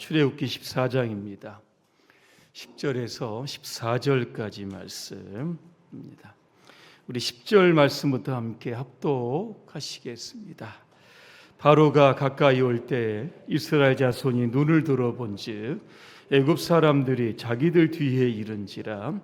출애굽기 14장입니다. 10절에서 14절까지 말씀입니다. 우리 10절 말씀부터 함께 합독하시겠습니다. 바로가 가까이 올 때 이스라엘 자손이 눈을 들어본즉 애굽 사람들이 자기들 뒤에 이른지라.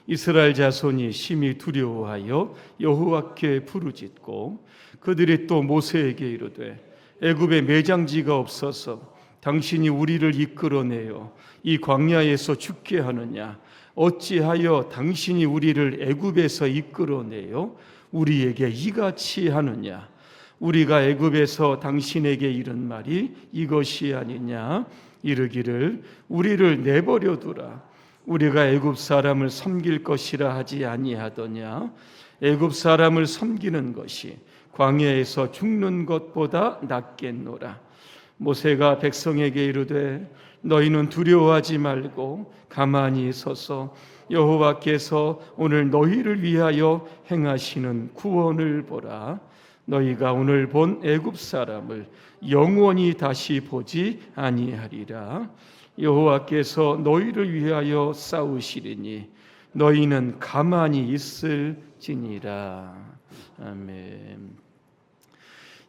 이스라엘 자손이 심히 두려워하여 여호와께 부르짖고 그들이 또 모세에게 이르되 애굽에 매장지가 없어서 당신이 우리를 이끌어내어 이 광야에서 죽게 하느냐? 어찌하여 당신이 우리를 애굽에서 이끌어내어 우리에게 이같이 하느냐? 우리가 애굽에서 당신에게 이른 말이 이것이 아니냐? 이르기를 우리를 내버려 두라. 우리가 애굽 사람을 섬길 것이라 하지 아니하더냐? 애굽 사람을 섬기는 것이 광야에서 죽는 것보다 낫겠노라. 모세가 백성에게 이르되 너희는 두려워하지 말고 가만히 서서 여호와께서 오늘 너희를 위하여 행하시는 구원을 보라. 너희가 오늘 본 애굽 사람을 영원히 다시 보지 아니하리라. 여호와께서 너희를 위하여 싸우시리니 너희는 가만히 있을지니라. 아멘.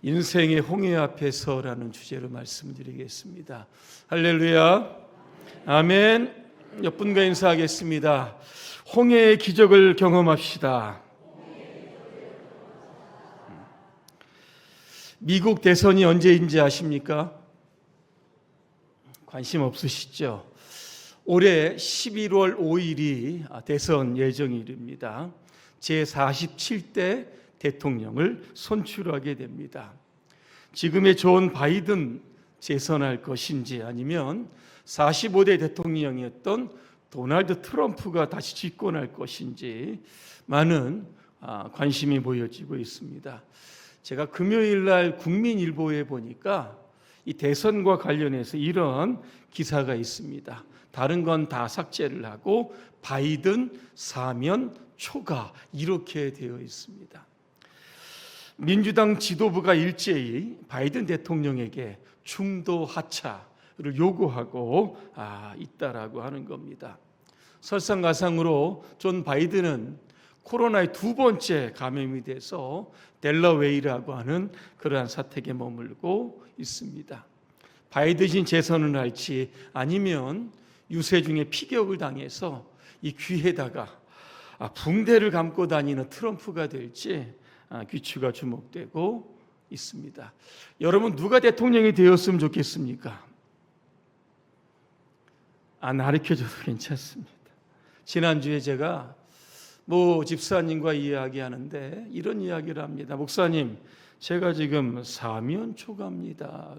인생의 홍해 앞에서라는 주제로 말씀드리겠습니다. 할렐루야. 아멘. 몇 분과 인사하겠습니다. 홍해의 기적을 경험합시다. 미국 대선이 언제인지 아십니까? 관심 없으시죠? 올해 11월 5일이 대선 예정일입니다. 제47대 대통령을 선출하게 됩니다. 지금의 존 바이든 재선할 것인지 아니면 45대 대통령이었던 도널드 트럼프가 다시 집권할 것인지 많은 관심이 보여지고 있습니다. 제가 금요일 날 국민일보에 보니까 이 대선과 관련해서 이런 기사가 있습니다. 다른 건 다 삭제를 하고 바이든 사면 초과 이렇게 되어 있습니다. 민주당 지도부가 일제히 바이든 대통령에게 중도 하차를 요구하고 있다라고 하는 겁니다. 설상가상으로 존 바이든은 코로나의 두 번째 감염이 돼서 델라웨이라고 하는 그러한 사택에 머물고 있습니다. 바이든이 재선을 할지 아니면 유세 중에 피격을 당해서 이 귀에다가 붕대를 감고 다니는 트럼프가 될지 귀추가 주목되고 있습니다. 여러분 누가 대통령이 되었으면 좋겠습니까? 안 가르쳐줘도 괜찮습니다. 지난주에 제가 집사님과 이야기하는데 이런 이야기를 합니다. 목사님, 제가 지금 사면초가입니다.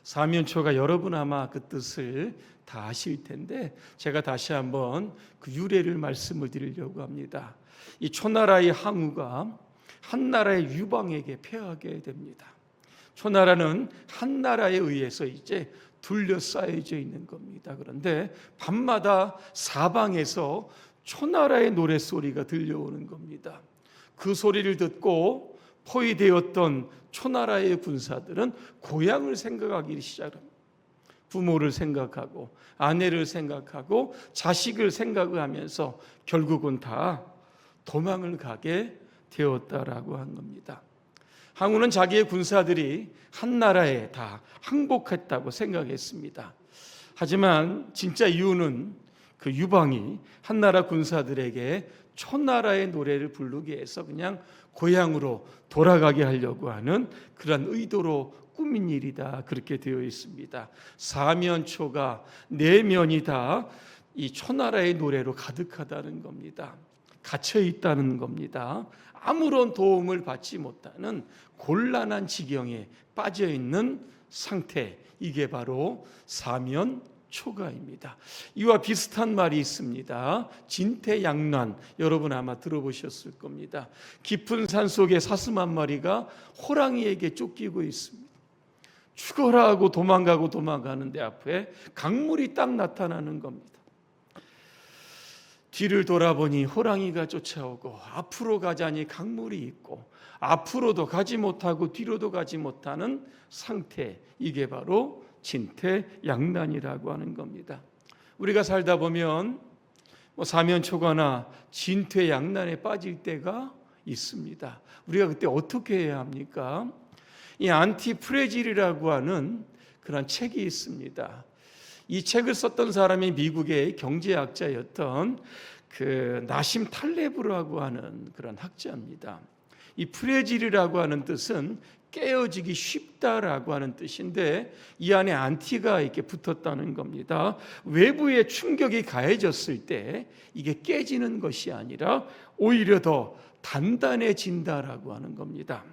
사면초가 여러분 아마 그 뜻을 다 아실 텐데 제가 다시 한번 그 유래를 말씀을 드리려고 합니다. 이 초나라의 항우가 한 나라의 유방에게 패하게 됩니다. 초나라는 한 나라에 의해서 이제 둘러싸여져 있는 겁니다. 그런데 밤마다 사방에서 초나라의 노랫소리가 들려오는 겁니다. 그 소리를 듣고 포위되었던 초나라의 군사들은 고향을 생각하기 시작합니다. 부모를 생각하고 아내를 생각하고 자식을 생각하면서 결국은 다 도망을 가게 되었다라고 한 겁니다. 항우는 자기의 군사들이 한 나라에 다 항복했다고 생각했습니다. 하지만 진짜 이유는 그 유방이 한 나라 군사들에게 초나라의 노래를 부르게 해서 그냥 고향으로 돌아가게 하려고 하는 그런 의도로 꾸민 일이다, 그렇게 되어 있습니다. 사면초가 내면이 다 이 초나라의 노래로 가득하다는 겁니다. 갇혀 있다는 겁니다. 아무런 도움을 받지 못하는 곤란한 지경에 빠져 있는 상태, 이게 바로 사면초가입니다. 이와 비슷한 말이 있습니다. 진퇴양난, 여러분 아마 들어보셨을 겁니다. 깊은 산속에 사슴 한 마리가 호랑이에게 쫓기고 있습니다. 죽어라 하고 도망가는데 앞에 강물이 딱 나타나는 겁니다. 뒤를 돌아보니 호랑이가 쫓아오고 앞으로 가자니 강물이 있고 앞으로도 가지 못하고 뒤로도 가지 못하는 상태, 이게 바로 진퇴양난이라고 하는 겁니다. 우리가 살다 보면 사면초가나 진퇴양난에 빠질 때가 있습니다. 우리가 그때 어떻게 해야 합니까? 이 안티프레질이라고 하는 그런 책이 있습니다. 이 책을 썼던 사람이 미국의 경제학자였던 그 나심 탈레브라고 하는 그런 학자입니다. 이 프레질이라고 하는 뜻은 깨어지기 쉽다라고 하는 뜻인데 이 안에 안티가 이렇게 붙었다는 겁니다. 외부의 충격이 가해졌을 때 이게 깨지는 것이 아니라 오히려 더 단단해진다라고 하는 겁니다.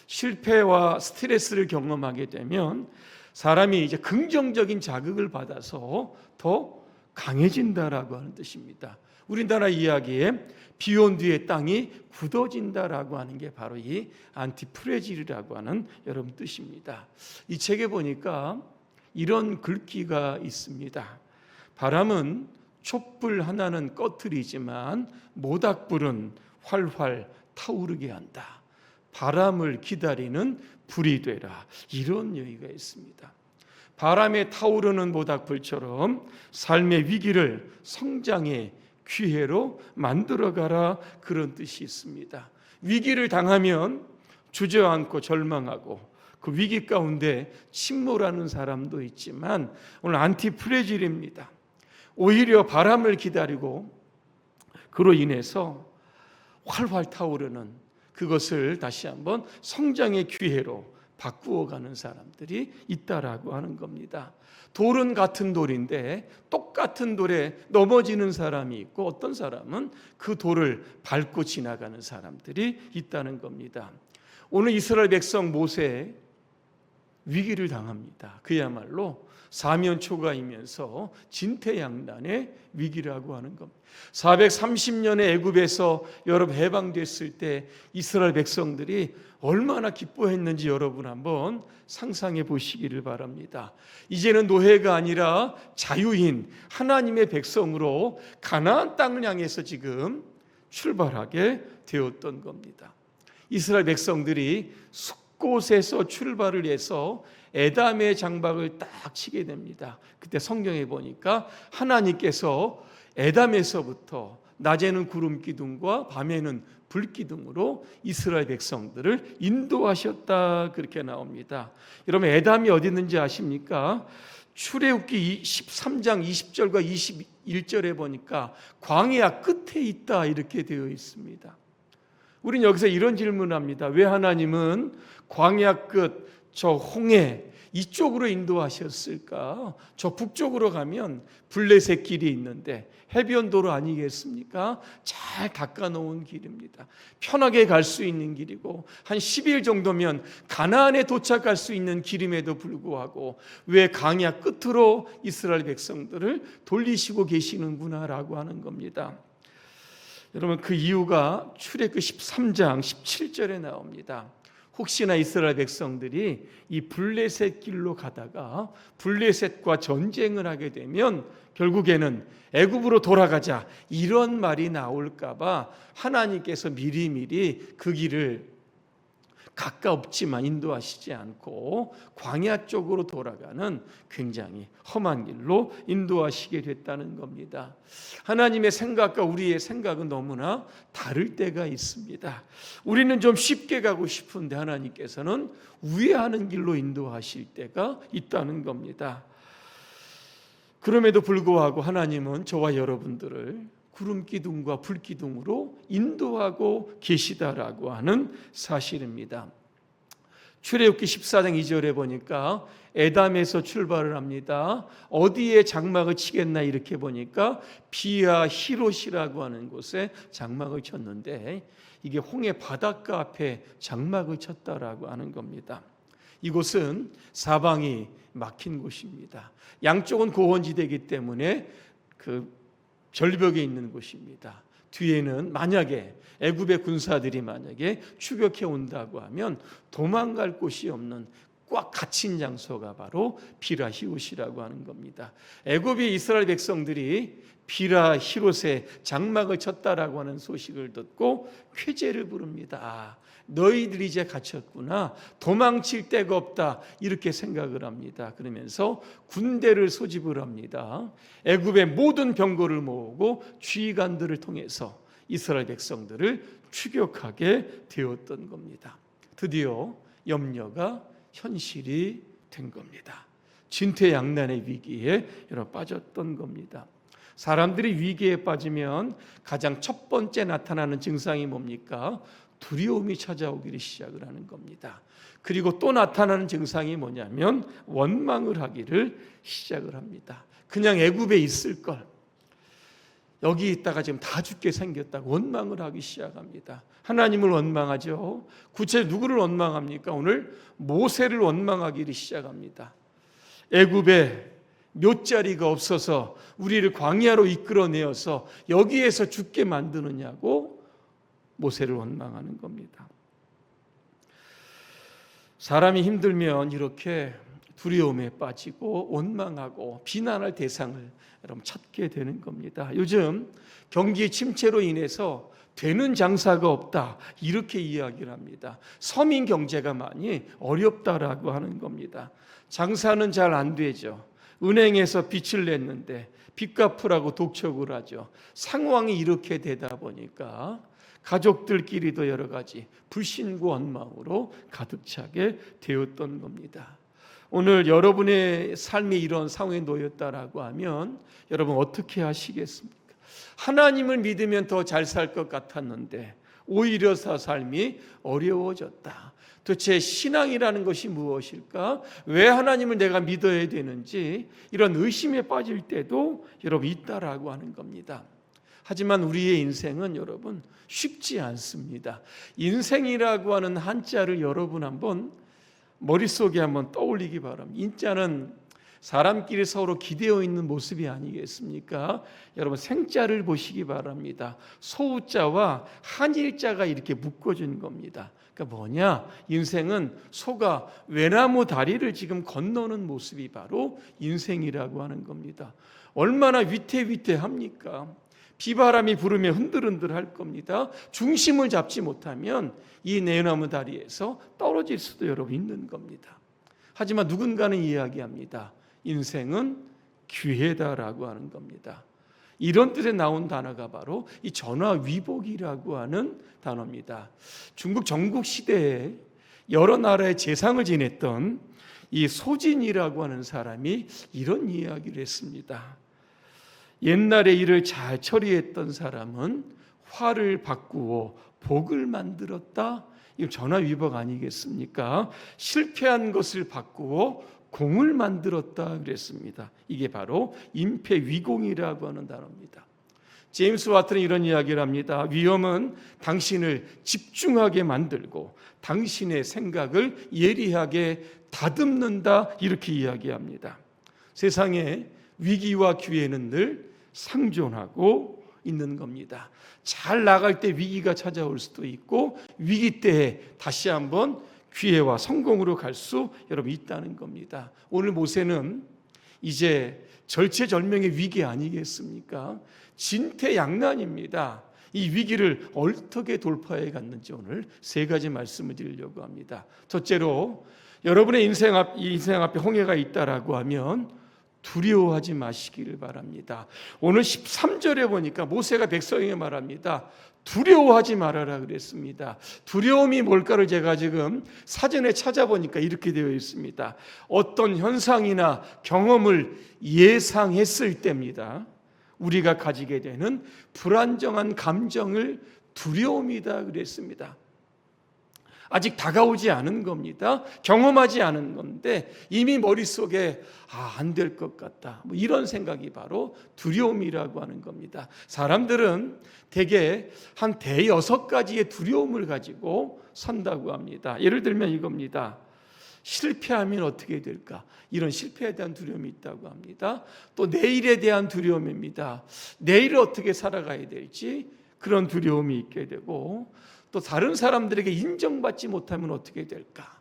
실패와 스트레스를 경험하게 되면 사람이 이제 긍정적인 자극을 받아서 더 강해진다라고 하는 뜻입니다. 우리나라 이야기에 비온 뒤에 땅이 굳어진다라고 하는 게 바로 이 안티프레질이라고 하는 여러분 뜻입니다. 이 책에 보니까 이런 글귀가 있습니다. 바람은 촛불 하나는 꺼트리지만 모닥불은 활활 타오르게 한다. 바람을 기다리는 불이 되라. 이런 얘기가 있습니다. 바람에 타오르는 모닥불처럼 삶의 위기를 성장의 기회로 만들어가라, 그런 뜻이 있습니다. 위기를 당하면 주저앉고 절망하고 그 위기 가운데 침몰하는 사람도 있지만 오늘 안티프레질입니다. 오히려 바람을 기다리고 그로 인해서 활활 타오르는 그것을 다시 한번 성장의 기회로 바꾸어가는 사람들이 있다라고 하는 겁니다. 돌은 같은 돌인데 똑같은 돌에 넘어지는 사람이 있고 어떤 사람은 그 돌을 밟고 지나가는 사람들이 있다는 겁니다. 오늘 이스라엘 백성 모세 위기를 당합니다. 그야말로 사면초가이면서 진퇴양난의 위기라고 하는 겁니다. 430년의 애굽에서 여러분 해방됐을 때 이스라엘 백성들이 얼마나 기뻐했는지 여러분 한번 상상해 보시기를 바랍니다. 이제는 노예가 아니라 자유인 하나님의 백성으로 가나안 땅을 향해서 지금 출발하게 되었던 겁니다. 이스라엘 백성들이 숲곳에서 출발을 해서 에담의 장막을 딱 치게 됩니다. 그때 성경에 보니까 하나님께서 에담에서부터 낮에는 구름 기둥과 밤에는 불 기둥으로 이스라엘 백성들을 인도하셨다, 그렇게 나옵니다. 여러분 에담이 어디 있는지 아십니까? 출애굽기 13장 20절과 21절에 보니까 광야 끝에 있다, 이렇게 되어 있습니다. 우리는 여기서 이런 질문을 합니다. 왜 하나님은 광야 끝 저 홍해 이쪽으로 인도하셨을까? 저 북쪽으로 가면 블레셋 길이 있는데 해변도로 아니겠습니까? 잘 닦아놓은 길입니다. 편하게 갈 수 있는 길이고 한 10일 정도면 가나안에 도착할 수 있는 길임에도 불구하고 왜 광야 끝으로 이스라엘 백성들을 돌리시고 계시는구나라고 하는 겁니다. 여러분 그 이유가 출애굽기 13장 17절에 나옵니다. 혹시나 이스라엘 백성들이 이 블레셋 길로 가다가 블레셋과 전쟁을 하게 되면 결국에는 애굽으로 돌아가자, 이런 말이 나올까 봐 하나님께서 미리미리 그 길을 가깝지만 인도하시지 않고 광야 쪽으로 돌아가는 굉장히 험한 길로 인도하시게 됐다는 겁니다. 하나님의 생각과 우리의 생각은 너무나 다를 때가 있습니다. 우리는 좀 쉽게 가고 싶은데 하나님께서는 우회하는 길로 인도하실 때가 있다는 겁니다. 그럼에도 불구하고 하나님은 저와 여러분들을 구름 기둥과 불 기둥으로 인도하고 계시다라고 하는 사실입니다. 출애굽기 14장 2절에 보니까 에담에서 출발을 합니다. 어디에 장막을 치겠나 이렇게 보니까 비아 히롯이라고 하는 곳에 장막을 쳤는데 이게 홍해 바닷가 앞에 장막을 쳤다라고 하는 겁니다. 이곳은 사방이 막힌 곳입니다. 양쪽은 고원지대이기 때문에 그 절벽에 있는 곳입니다. 뒤에는 만약에 애굽의 군사들이 만약에 추격해 온다고 하면 도망갈 곳이 없는 꽉 갇힌 장소가 바로 비라 히롯이라고 하는 겁니다. 애굽의 이스라엘 백성들이 비라 히롯에 장막을 쳤다라고 하는 소식을 듣고 쾌재를 부릅니다. 너희들이 이제 갇혔구나. 도망칠 데가 없다. 이렇게 생각을 합니다. 그러면서 군대를 소집을 합니다. 애굽의 모든 병거를 모으고 지휘관들을 통해서 이스라엘 백성들을 추격하게 되었던 겁니다. 드디어 염려가 현실이 된 겁니다. 진퇴양난의 위기에 빠졌던 겁니다. 사람들이 위기에 빠지면 가장 첫 번째 나타나는 증상이 뭡니까? 두려움이 찾아오기를 시작을 하는 겁니다. 그리고 또 나타나는 증상이 뭐냐면 원망을 하기를 시작을 합니다. 그냥 애굽에 있을 걸, 여기 있다가 지금 다 죽게 생겼다고 원망을 하기 시작합니다. 하나님을 원망하죠. 구체 누구를 원망합니까? 오늘 모세를 원망하기를 시작합니다. 애굽에 묘자리가 없어서 우리를 광야로 이끌어내어서 여기에서 죽게 만드느냐고 모세를 원망하는 겁니다. 사람이 힘들면 이렇게 두려움에 빠지고 원망하고 비난할 대상을 여러분 찾게 되는 겁니다. 요즘 경기 침체로 인해서 되는 장사가 없다 이렇게 이야기를 합니다. 서민 경제가 많이 어렵다라고 하는 겁니다. 장사는 잘 안 되죠. 은행에서 빚을 냈는데 빚 갚으라고 독촉을 하죠. 상황이 이렇게 되다 보니까 가족들끼리도 여러 가지 불신과 원망으로 가득 차게 되었던 겁니다. 오늘 여러분의 삶이 이런 상황에 놓였다라고 하면 여러분 어떻게 하시겠습니까? 하나님을 믿으면 더 잘 살 것 같았는데 오히려 삶이 어려워졌다. 도대체 신앙이라는 것이 무엇일까? 왜 하나님을 내가 믿어야 되는지 이런 의심에 빠질 때도 여러분 있다라고 하는 겁니다. 하지만 우리의 인생은 여러분 쉽지 않습니다. 인생이라고 하는 한자를 여러분 한번 머릿속에 한번 떠올리기 바랍니다. 인자는 사람끼리 서로 기대어 있는 모습이 아니겠습니까? 여러분 생자를 보시기 바랍니다. 소우자와 한일자가 이렇게 묶어진 겁니다. 그러니까 뭐냐? 인생은 소가 외나무 다리를 지금 건너는 모습이 바로 인생이라고 하는 겁니다. 얼마나 위태위태합니까? 비바람이 부르면 흔들흔들 할 겁니다. 중심을 잡지 못하면 이 외나무 다리에서 떨어질 수도 여러분 있는 겁니다. 하지만 누군가는 이야기합니다. 인생은 기회다라고 하는 겁니다. 이런 뜻에 나온 단어가 바로 이 전화위복이라고 하는 단어입니다. 중국 전국 시대에 여러 나라의 재상을 지냈던 이 소진이라고 하는 사람이 이런 이야기를 했습니다. 옛날에 일을 잘 처리했던 사람은 화를 바꾸어 복을 만들었다. 이거 전화위복 아니겠습니까? 실패한 것을 바꾸어 공을 만들었다 그랬습니다. 이게 바로 임패위공이라고 하는 단어입니다. 제임스 와트는 이런 이야기를 합니다. 위험은 당신을 집중하게 만들고 당신의 생각을 예리하게 다듬는다 이렇게 이야기합니다. 세상에 위기와 기회는 늘 상존하고 있는 겁니다. 잘 나갈 때 위기가 찾아올 수도 있고 위기 때에 다시 한번 기회와 성공으로 갈 수 여러분 있다는 겁니다. 오늘 모세는 이제 절체절명의 위기 아니겠습니까? 진퇴양난입니다. 이 위기를 어떻게 돌파해 갔는지 오늘 세 가지 말씀을 드리려고 합니다. 첫째로 여러분의 인생 앞에 홍해가 있다라고 하면 두려워하지 마시기를 바랍니다. 오늘 13절에 보니까 모세가 백성에게 말합니다. 두려워하지 말아라 그랬습니다. 두려움이 뭘까를 제가 지금 사전에 찾아보니까 이렇게 되어 있습니다. 어떤 현상이나 경험을 예상했을 때입니다. 우리가 가지게 되는 불안정한 감정을 두려움이다 그랬습니다. 아직 다가오지 않은 겁니다. 경험하지 않은 건데 이미 머릿속에 안 될 것 같다. 이런 생각이 바로 두려움이라고 하는 겁니다. 사람들은 대개 한 대여섯 가지의 두려움을 가지고 산다고 합니다. 예를 들면 이겁니다. 실패하면 어떻게 될까? 이런 실패에 대한 두려움이 있다고 합니다. 또 내일에 대한 두려움입니다. 내일을 어떻게 살아가야 될지 그런 두려움이 있게 되고 또 다른 사람들에게 인정받지 못하면 어떻게 될까?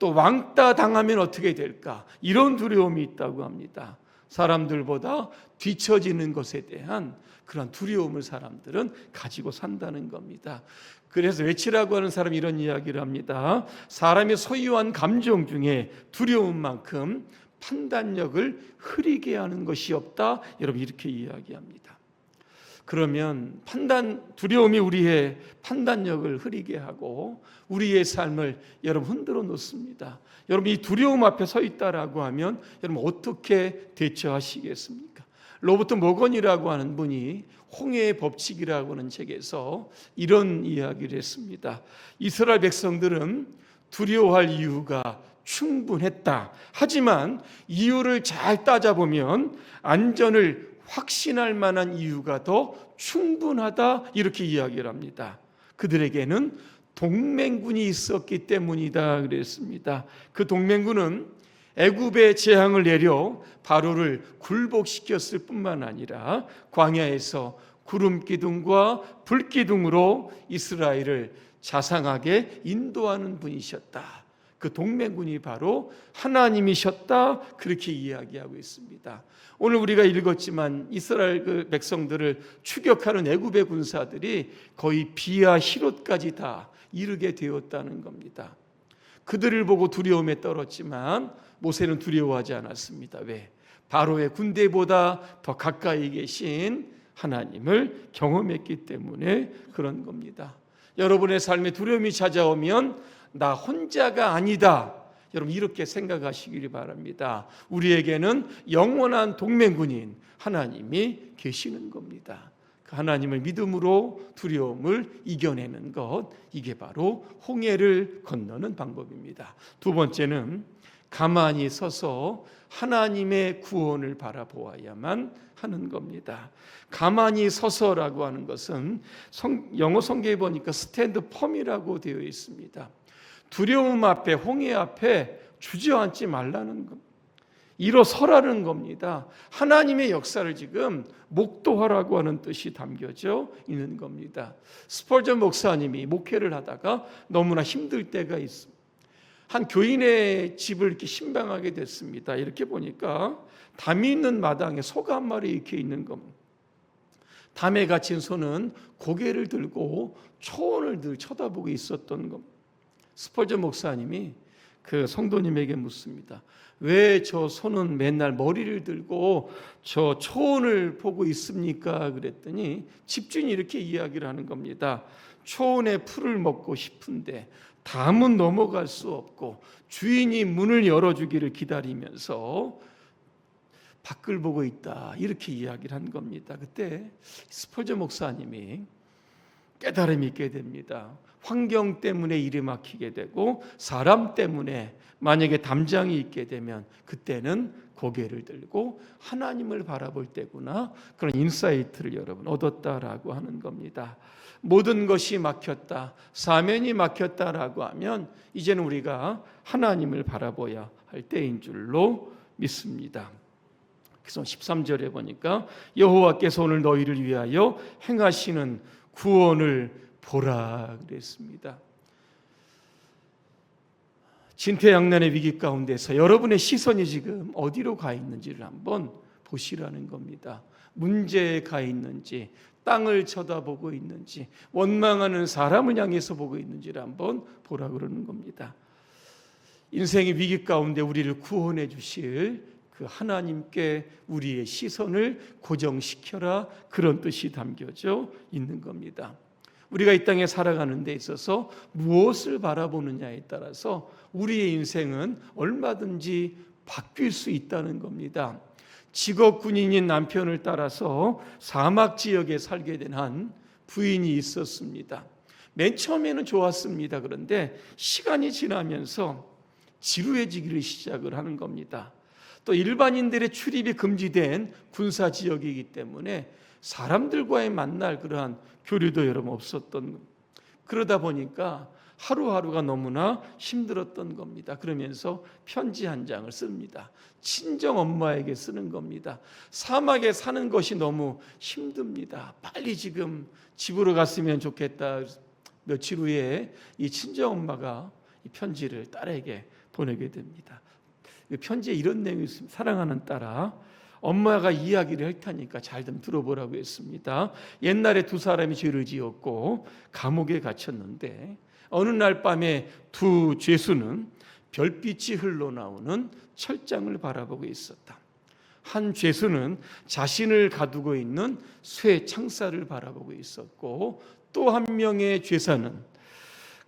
또 왕따 당하면 어떻게 될까? 이런 두려움이 있다고 합니다. 사람들보다 뒤처지는 것에 대한 그런 두려움을 사람들은 가지고 산다는 겁니다. 그래서 외치라고 하는 사람이 이런 이야기를 합니다. 사람이 소유한 감정 중에 두려움만큼 판단력을 흐리게 하는 것이 없다. 여러분 이렇게 이야기합니다. 그러면 두려움이 우리의 판단력을 흐리게 하고 우리의 삶을 여러분 흔들어 놓습니다. 여러분 이 두려움 앞에 서 있다라고 하면 여러분 어떻게 대처하시겠습니까? 로버트 모건이라고 하는 분이 홍해의 법칙이라고 하는 책에서 이런 이야기를 했습니다. 이스라엘 백성들은 두려워할 이유가 충분했다. 하지만 이유를 잘 따져보면 안전을 확신할 만한 이유가 더 충분하다. 이렇게 이야기를 합니다. 그들에게는 동맹군이 있었기 때문이다 그랬습니다. 그 동맹군은 애굽에 재앙을 내려 바로를 굴복시켰을 뿐만 아니라 광야에서 구름 기둥과 불 기둥으로 이스라엘을 자상하게 인도하는 분이셨다. 그 동맹군이 바로 하나님이셨다. 그렇게 이야기하고 있습니다. 오늘 우리가 읽었지만 이스라엘 그 백성들을 추격하는 애굽의 군사들이 거의 비아 히롯까지 다 이르게 되었다는 겁니다. 그들을 보고 두려움에 떨었지만 모세는 두려워하지 않았습니다. 왜? 바로의 군대보다 더 가까이 계신 하나님을 경험했기 때문에 그런 겁니다. 여러분의 삶에 두려움이 찾아오면 나 혼자가 아니다. 여러분 이렇게 생각하시길 바랍니다. 우리에게는 영원한 동맹군인 하나님이 계시는 겁니다. 그 하나님을 믿음으로 두려움을 이겨내는 것, 이게 바로 홍해를 건너는 방법입니다. 두 번째는 가만히 서서 하나님의 구원을 바라보아야만 하는 겁니다. 가만히 서서라고 하는 것은 영어 성경에 보니까 스탠드 펌이라고 되어 있습니다. 두려움 앞에, 홍해 앞에 주저앉지 말라는 겁니다. 일어서라는 겁니다. 하나님의 역사를 지금 목도하라고 하는 뜻이 담겨져 있는 겁니다. 스펄전 목사님이 목회를 하다가 너무나 힘들 때가 있습니다. 한 교인의 집을 이렇게 신방하게 됐습니다. 이렇게 보니까 담이 있는 마당에 소가 한 마리 이렇게 있는 겁니다. 담에 갇힌 소는 고개를 들고 초원을 늘 쳐다보고 있었던 겁니다. 스펄전 목사님이 그 성도님에게 묻습니다. 왜 저 소는 맨날 머리를 들고 저 초원을 보고 있습니까? 그랬더니 집주인이 이렇게 이야기를 하는 겁니다. 초원의 풀을 먹고 싶은데 담은 넘어갈 수 없고 주인이 문을 열어주기를 기다리면서 밖을 보고 있다. 이렇게 이야기를 한 겁니다. 그때 스펄전 목사님이 깨달음이 있게 됩니다. 환경 때문에 일이 막히게 되고 사람 때문에 만약에 담장이 있게 되면 그때는 고개를 들고 하나님을 바라볼 때구나. 그런 인사이트를 여러분 얻었다라고 하는 겁니다. 모든 것이 막혔다, 사면이 막혔다라고 하면 이제는 우리가 하나님을 바라봐야 할 때인 줄로 믿습니다. 그래서 13절에 보니까 여호와께서 오늘 너희를 위하여 행하시는 구원을 보라 그랬습니다. 진퇴양난의 위기 가운데서 여러분의 시선이 지금 어디로 가 있는지를 한번 보시라는 겁니다. 문제에 가 있는지, 땅을 쳐다보고 있는지, 원망하는 사람을 향해서 보고 있는지를 한번 보라 그러는 겁니다. 인생의 위기 가운데 우리를 구원해 주실 그 하나님께 우리의 시선을 고정시켜라, 그런 뜻이 담겨져 있는 겁니다. 우리가 이 땅에 살아가는 데 있어서 무엇을 바라보느냐에 따라서 우리의 인생은 얼마든지 바뀔 수 있다는 겁니다. 직업 군인인 남편을 따라서 사막 지역에 살게 된 한 부인이 있었습니다. 맨 처음에는 좋았습니다. 그런데 시간이 지나면서 지루해지기를 시작을 하는 겁니다. 또 일반인들의 출입이 금지된 군사 지역이기 때문에 사람들과의 만날 그러한 교류도 여러분 없었던, 그러다 보니까 하루하루가 너무나 힘들었던 겁니다. 그러면서 편지 한 장을 씁니다. 친정 엄마에게 쓰는 겁니다. 사막에 사는 것이 너무 힘듭니다. 빨리 지금 집으로 갔으면 좋겠다. 며칠 후에 이 친정 엄마가 이 편지를 딸에게 보내게 됩니다. 편지에 이런 내용이 있습니다. 사랑하는 딸아, 엄마가 이야기를 할 테니까 잘 좀 들어보라고 했습니다. 옛날에 두 사람이 죄를 지었고 감옥에 갇혔는데 어느 날 밤에 두 죄수는 별빛이 흘러나오는 철장을 바라보고 있었다. 한 죄수는 자신을 가두고 있는 쇠 창살을 바라보고 있었고, 또 한 명의 죄사는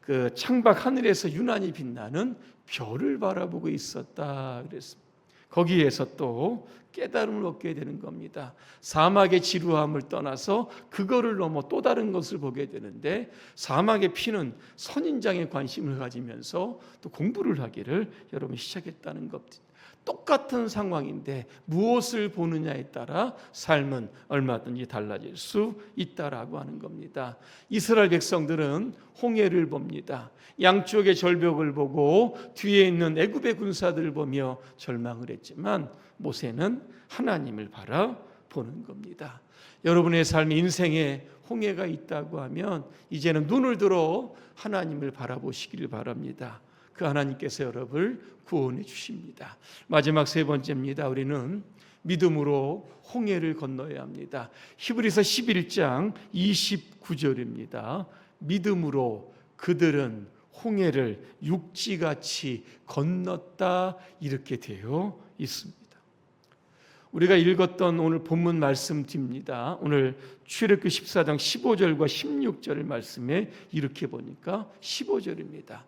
그 창밖 하늘에서 유난히 빛나는 별을 바라보고 있었다 그랬습니다. 거기에서 또 깨달음을 얻게 되는 겁니다. 사막의 지루함을 떠나서 그거를 넘어 또 다른 것을 보게 되는데, 사막의 피는 선인장에 관심을 가지면서 또 공부를 하기를 여러분 시작했다는 겁니다. 똑같은 상황인데 무엇을 보느냐에 따라 삶은 얼마든지 달라질 수 있다라고 하는 겁니다. 이스라엘 백성들은 홍해를 봅니다. 양쪽의 절벽을 보고 뒤에 있는 애굽의 군사들을 보며 절망을 했지만 모세는 하나님을 바라보는 겁니다. 여러분의 삶의 인생에 홍해가 있다고 하면 이제는 눈을 들어 하나님을 바라보시기를 바랍니다. 그 하나님께서 여러분을 구원해 주십니다. 마지막 세 번째입니다. 우리는 믿음으로 홍해를 건너야 합니다. 히브리서 11장 29절입니다. 믿음으로 그들은 홍해를 육지같이 건넜다, 이렇게 되어 있습니다. 우리가 읽었던 오늘 본문 말씀 뒤입니다. 오늘 출애굽기 14장 15절과 16절 말씀에 이렇게 보니까 15절입니다.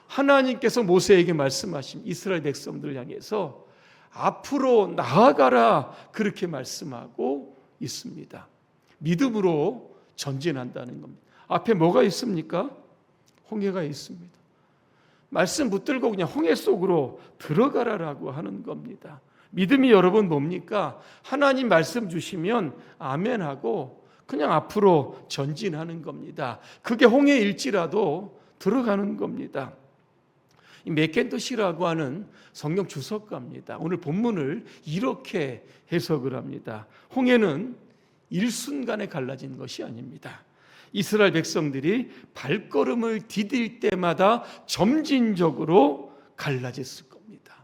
하나님께서 모세에게 말씀하신 이스라엘 백성들을 향해서 앞으로 나아가라, 그렇게 말씀하고 있습니다. 믿음으로 전진한다는 겁니다. 앞에 뭐가 있습니까? 홍해가 있습니다. 말씀 붙들고 그냥 홍해 속으로 들어가라라고 하는 겁니다. 믿음이 여러분 뭡니까? 하나님 말씀 주시면 아멘하고 그냥 앞으로 전진하는 겁니다. 그게 홍해일지라도 들어가는 겁니다. 맥켄토시라고 하는 성경 주석가입니다. 오늘 본문을 이렇게 해석을 합니다. 홍해는 일순간에 갈라진 것이 아닙니다. 이스라엘 백성들이 발걸음을 디딜 때마다 점진적으로 갈라졌을 겁니다.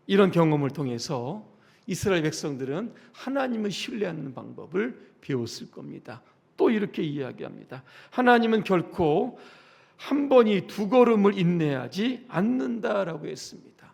이런 경험을 통해서 이스라엘 백성들은 하나님을 신뢰하는 방법을 배웠을 겁니다. 또 이렇게 이야기합니다. 하나님은 결코 한 번이 두 걸음을 인내하지 않는다라고 했습니다.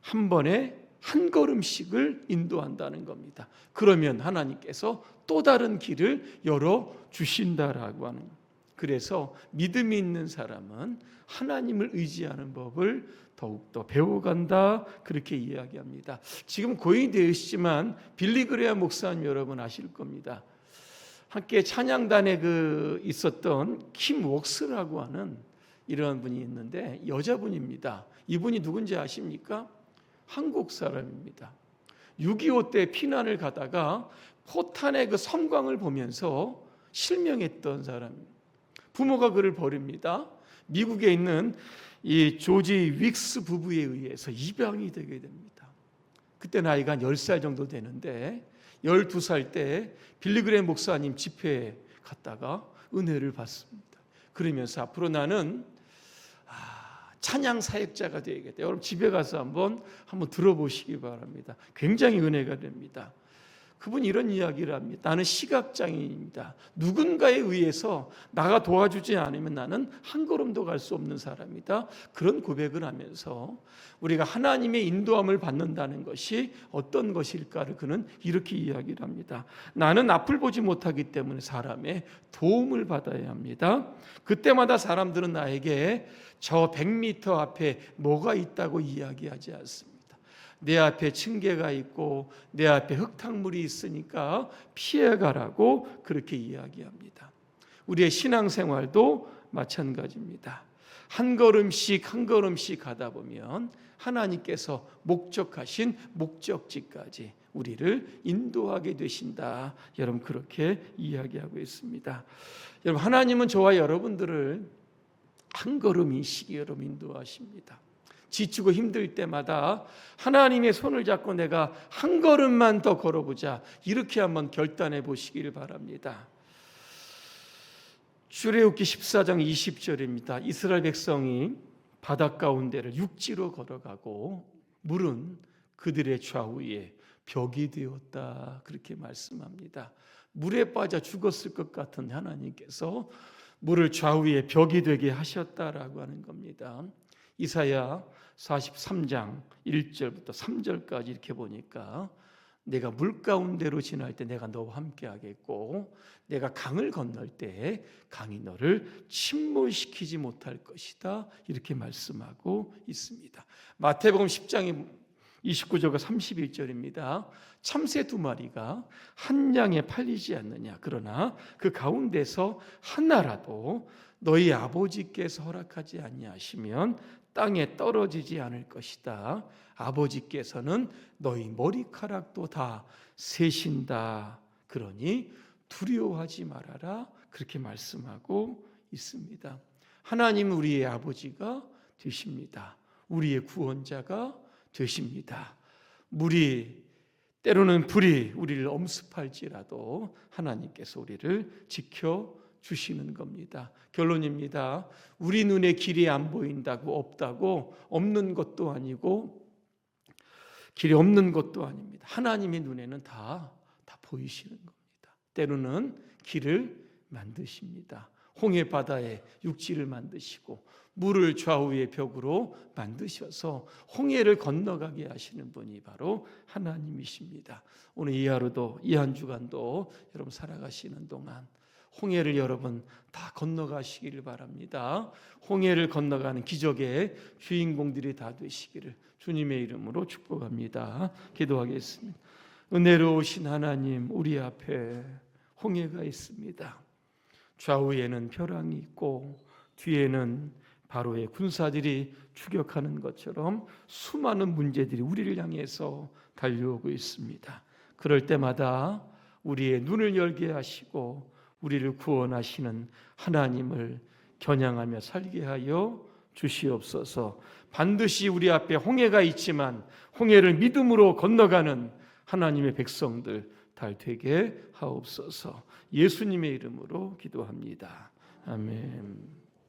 한 번에 한 걸음씩을 인도한다는 겁니다. 그러면 하나님께서 또 다른 길을 열어 주신다라고 하는 겁니다. 그래서 믿음이 있는 사람은 하나님을 의지하는 법을 더욱더 배워간다, 그렇게 이야기합니다. 지금 고인이 되시지만 빌리그레아 목사님 여러분 아실 겁니다. 함께 찬양단에 있었던 킴 웍스라고 하는 이런 분이 있는데 여자분입니다. 이분이 누군지 아십니까? 한국 사람입니다. 6.25 때 피난을 가다가 포탄의 그 섬광을 보면서 실명했던 사람입니다. 부모가 그를 버립니다. 미국에 있는 이 조지 윅스 부부에 의해서 입양이 되게 됩니다. 그때 나이가 한 10살 정도 되는데 12살 때 빌리그레임 목사님 집회에 갔다가 은혜를 받습니다. 그러면서 앞으로 나는 찬양 사역자가 되겠다. 여러분 집에 가서 한번 들어보시기 바랍니다. 굉장히 은혜가 됩니다. 그분이 이런 이야기를 합니다. 나는 시각장애인입니다. 누군가에 의해서 나가 도와주지 않으면 나는 한 걸음도 갈 수 없는 사람이다. 그런 고백을 하면서 우리가 하나님의 인도함을 받는다는 것이 어떤 것일까를 그는 이렇게 이야기를 합니다. 나는 앞을 보지 못하기 때문에 사람의 도움을 받아야 합니다. 그때마다 사람들은 나에게 저 100m 앞에 뭐가 있다고 이야기하지 않습니다. 내 앞에 층계가 있고 내 앞에 흙탕물이 있으니까 피해가라고 그렇게 이야기합니다. 우리의 신앙생활도 마찬가지입니다. 한 걸음씩 한 걸음씩 가다 보면 하나님께서 목적하신 목적지까지 우리를 인도하게 되신다. 여러분 그렇게 이야기하고 있습니다. 여러분 하나님은 저와 여러분들을 한 걸음씩 여러분 인도하십니다. 지치고 힘들 때마다 하나님의 손을 잡고 내가 한 걸음만 더 걸어보자, 이렇게 한번 결단해 보시길 바랍니다. 출애굽기 14장 20절입니다. 이스라엘 백성이 바다 가운데를 육지로 걸어가고 물은 그들의 좌우에 벽이 되었다. 그렇게 말씀합니다. 물에 빠져 죽었을 것 같은 하나님께서 물을 좌우에 벽이 되게 하셨다라고 하는 겁니다. 이사야 43장 1절부터 3절까지 이렇게 보니까 내가 물 가운데로 지날 때 내가 너와 함께 하겠고 내가 강을 건널 때 강이 너를 침몰시키지 못할 것이다. 이렇게 말씀하고 있습니다. 마태복음 10장 29절과 31절입니다. 참새 2마리가 한 양에 팔리지 않느냐. 그러나 그 가운데서 하나라도 너희 아버지께서 허락하지 아니하시면 땅에 떨어지지 않을 것이다. 아버지께서는 너희 머리카락도 다 세신다. 그러니 두려워하지 말아라. 그렇게 말씀하고 있습니다. 하나님은 우리의 아버지가 되십니다. 우리의 구원자가 되십니다. 물이 때로는 불이 우리를 엄습할지라도 하나님께서 우리를 지켜주시는 겁니다. 결론입니다. 우리 눈에 길이 안 보인다고 없다고 없는 것도 아니고 길이 없는 것도 아닙니다. 하나님의 눈에는 다 보이시는 겁니다. 때로는 길을 만드십니다. 홍해 바다에 육지를 만드시고 물을 좌우의 벽으로 만드셔서 홍해를 건너가게 하시는 분이 바로 하나님이십니다. 오늘 이 하루도 이 한 주간도 여러분 살아가시는 동안 홍해를 여러분 다 건너가시기를 바랍니다. 홍해를 건너가는 기적의 주인공들이 다 되시기를 주님의 이름으로 축복합니다. 기도하겠습니다. 은혜로우신 하나님, 우리 앞에 홍해가 있습니다. 좌우에는 벼랑이 있고 뒤에는 바로의 군사들이 추격하는 것처럼 수많은 문제들이 우리를 향해서 달려오고 있습니다. 그럴 때마다 우리의 눈을 열게 하시고 우리를 구원하시는 하나님을 겨냥하며 살게 하여 주시옵소서. 반드시 우리 앞에 홍해가 있지만 홍해를 믿음으로 건너가는 하나님의 백성들 잘 되게 하옵소서. 예수님의 이름으로 기도합니다. 아멘.